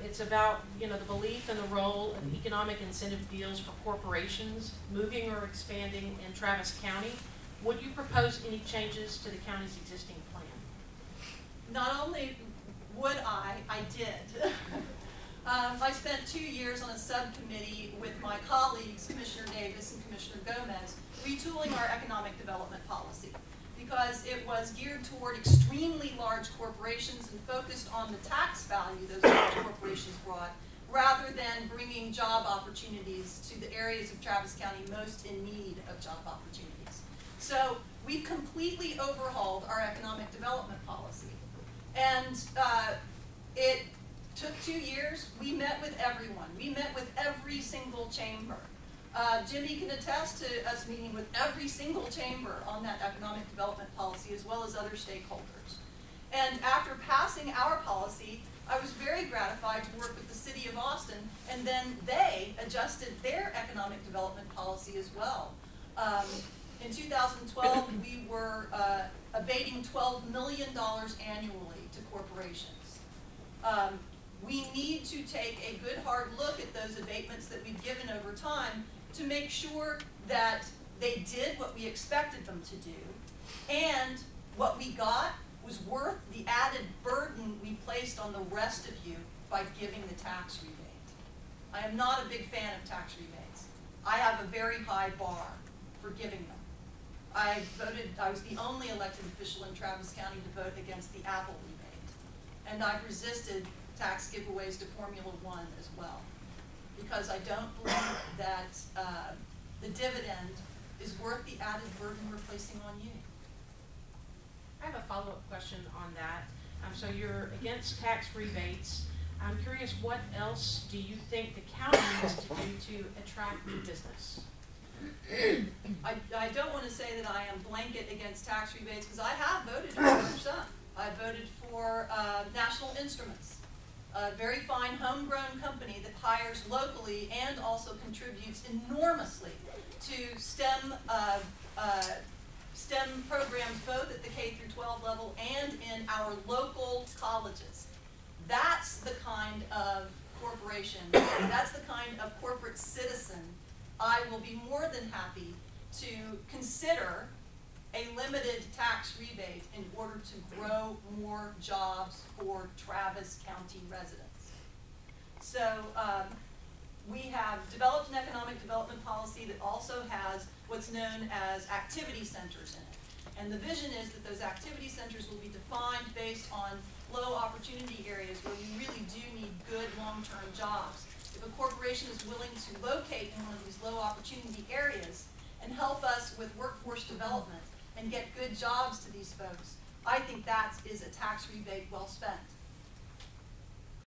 It's about, the belief in the role of economic incentive deals for corporations moving or expanding in Travis County. Would you propose any changes to the county's existing plan? Not only would I did. I spent 2 years on a subcommittee with my colleagues, Commissioner Davis and Commissioner Gomez, retooling our economic development policy, because it was geared toward extremely large corporations and focused on the tax value those large corporations brought, rather than bringing job opportunities to the areas of Travis County most in need of job opportunities. So we completely overhauled our economic development policy. And it took 2 years. We met with everyone. We met with every single chamber. Jimmy can attest to us meeting with every single chamber on that economic development policy, as well as other stakeholders. And after passing our policy, I was very gratified to work with the city of Austin, and then they adjusted their economic development policy as well. In 2012, we were abating $12 million annually to corporations. We need to take a good hard look at those abatements that we've given over time to make sure that they did what we expected them to do, and what we got was worth the added burden we placed on the rest of you by giving the tax rebate. I am not a big fan of tax rebates. I have a very high bar for giving them. I was the only elected official in Travis County to vote against the Apple rebate. And I've resisted tax giveaways to Formula One as well, because I don't believe that the dividend is worth the added burden we're placing on you. I have a follow-up question on that. So you're against tax rebates. I'm curious, what else do you think the county needs to do to attract new business? I don't want to say that I am blanket against tax rebates, because I have voted for some. I voted for National Instruments, a very fine homegrown company that hires locally and also contributes enormously to STEM programs, both at the K-12 level and in our local colleges. That's the kind of corporation, that's the kind of corporate citizen I will be more than happy to consider a limited tax rebate in order to grow more jobs for Travis County residents. So we have developed an economic development policy that also has what's known as activity centers in it. And the vision is that those activity centers will be defined based on low opportunity areas where we really do need good long-term jobs. If a corporation is willing to locate in one of these low opportunity areas and help us with workforce development and get good jobs to these folks, I think that is a tax rebate well spent.